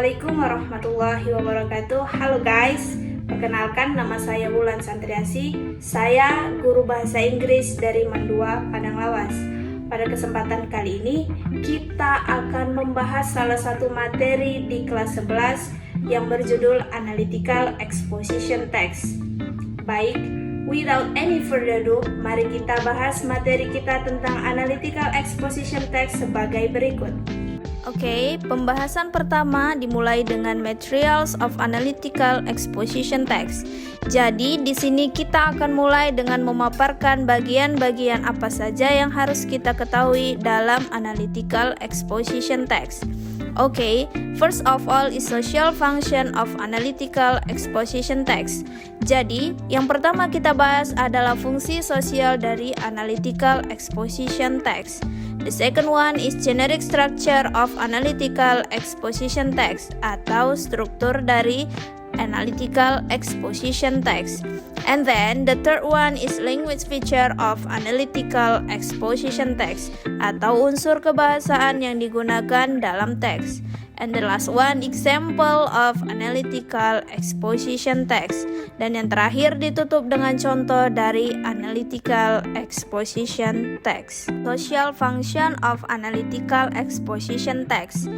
Assalamualaikum warahmatullahi wabarakatuh. Halo guys, perkenalkan nama saya Wulan Santriasi. Saya guru bahasa Inggris dari Mandua, Padang Lawas. Pada kesempatan kali ini kita akan membahas salah satu materi di kelas 11 yang berjudul Analytical Exposition Text. Baik, without any further ado, mari kita bahas materi kita tentang Analytical Exposition Text sebagai berikut. Oke, pembahasan pertama dimulai dengan Materials of Analytical Exposition Text. Jadi, di sini kita akan mulai dengan memaparkan bagian-bagian apa saja yang harus kita ketahui dalam Analytical Exposition Text. Oke, first of all is social function of Analytical Exposition Text. Jadi, yang pertama kita bahas adalah fungsi sosial dari Analytical Exposition Text. The second one is generic structure of Analytical Exposition Text atau struktur dari Analytical Exposition Text. And then the third one is language feature of Analytical Exposition Text atau unsur kebahasaan yang digunakan dalam teks. And the last one, example of Analytical Exposition Text. Dan yang terakhir ditutup dengan contoh dari Analytical Exposition Text. Social function of Analytical Exposition Text.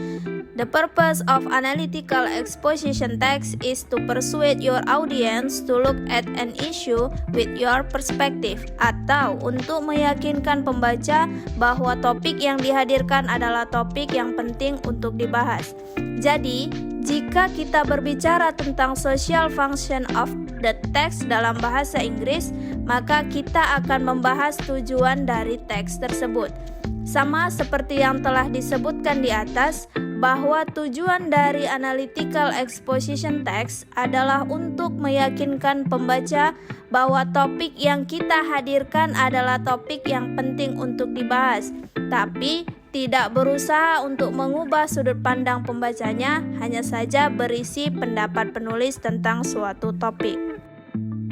The purpose of Analytical Exposition Text is to persuade your audience to look at an issue with your perspective, atau untuk meyakinkan pembaca bahwa topik yang dihadirkan adalah topik yang penting untuk dibahas. Jadi, jika kita berbicara tentang social function of the text dalam bahasa Inggris, maka kita akan membahas tujuan dari teks tersebut. Sama seperti yang telah disebutkan di atas, bahwa tujuan dari Analytical Exposition Text adalah untuk meyakinkan pembaca bahwa topik yang kita hadirkan adalah topik yang penting untuk dibahas, tapi tidak berusaha untuk mengubah sudut pandang pembacanya, hanya saja berisi pendapat penulis tentang suatu topik.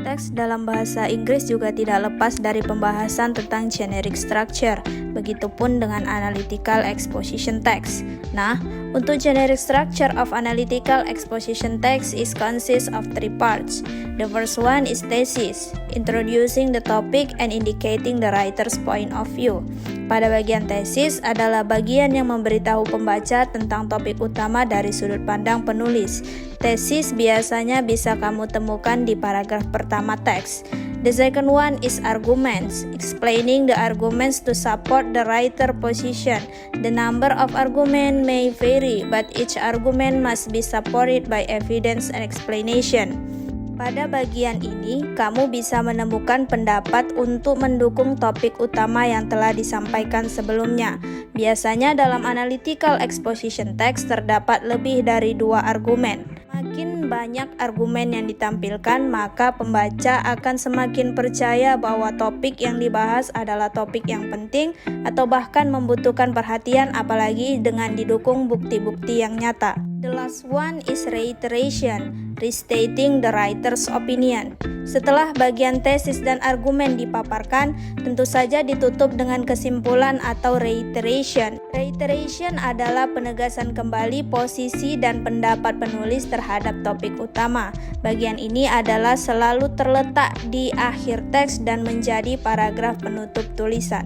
Teks dalam bahasa Inggris juga tidak lepas dari pembahasan tentang generic structure, begitupun dengan Analytical Exposition Text. Nah, untuk generic structure of Analytical Exposition Text is consists of three parts. The first one is thesis, introducing the topic and indicating the writer's point of view. Pada bagian tesis adalah bagian yang memberitahu pembaca tentang topik utama dari sudut pandang penulis. Tesis biasanya bisa kamu temukan di paragraf pertama teks. The second one is arguments, explaining the arguments to support the writer position. The number of argument may vary, but each argument must be supported by evidence and explanation. Pada bagian ini, kamu bisa menemukan pendapat untuk mendukung topik utama yang telah disampaikan sebelumnya. Biasanya dalam Analytical Exposition Text terdapat lebih dari 2 argumen. Makin banyak argumen yang ditampilkan, maka pembaca akan semakin percaya bahwa topik yang dibahas adalah topik yang penting atau bahkan membutuhkan perhatian, apalagi dengan didukung bukti-bukti yang nyata. The last one is reiteration, restating the writer's opinion. Setelah bagian tesis dan argumen dipaparkan, tentu saja ditutup dengan kesimpulan atau reiteration. Reiteration adalah penegasan kembali posisi dan pendapat penulis terhadap topik utama. Bagian ini adalah selalu terletak di akhir teks dan menjadi paragraf penutup tulisan.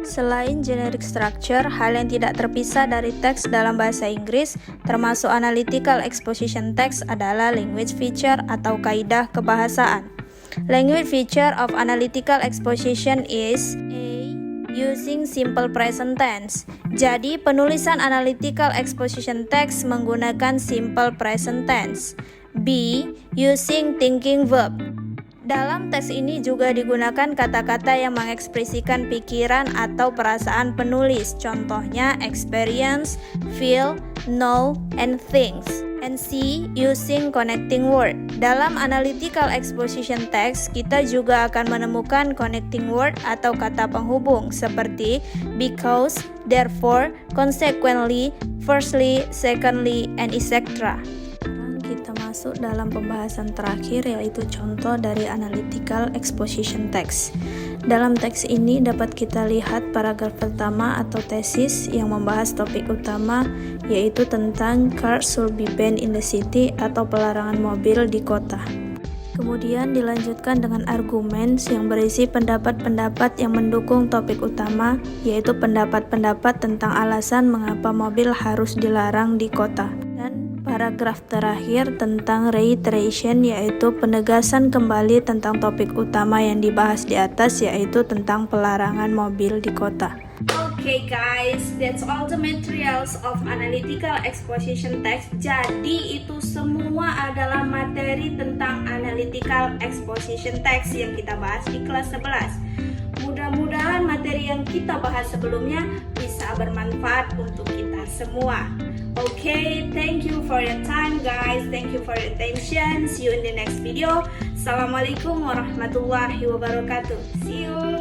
Selain generic structure, hal yang tidak terpisah dari teks dalam bahasa Inggris, termasuk Analytical Exposition Text adalah language feature atau kaidah kebahasaan. Language feature of Analytical Exposition is A. Using simple present tense. Jadi, penulisan Analytical Exposition Text menggunakan simple present tense. B. Using thinking verb. Dalam teks ini juga digunakan kata-kata yang mengekspresikan pikiran atau perasaan penulis. Contohnya experience, feel, know, and things. And C. Using connecting word. Dalam Analytical Exposition Text, kita juga akan menemukan connecting word atau kata penghubung seperti because, therefore, consequently, firstly, secondly, and etc. Kita masuk dalam pembahasan terakhir, yaitu contoh dari Analytical Exposition Text. Dalam teks ini dapat kita lihat paragraf pertama atau tesis yang membahas topik utama, yaitu tentang cars should be banned in the city atau pelarangan mobil di kota. Kemudian dilanjutkan dengan argumen yang berisi pendapat-pendapat yang mendukung topik utama, yaitu pendapat-pendapat tentang alasan mengapa mobil harus dilarang di kota. Dan paragraf terakhir tentang reiteration, yaitu penegasan kembali tentang topik utama yang dibahas di atas, yaitu tentang pelarangan mobil di kota. Okay guys, that's all the materials of analytical exposition text. Jadi itu semua adalah materi tentang analytical exposition text yang kita bahas di kelas 11. Mudah-mudahan materi yang kita bahas sebelumnya bisa bermanfaat untuk kita semua. Okay, thank you for your time guys. Thank you for your attention. See you in the next video. Assalamualaikum warahmatullahi wabarakatuh. See you.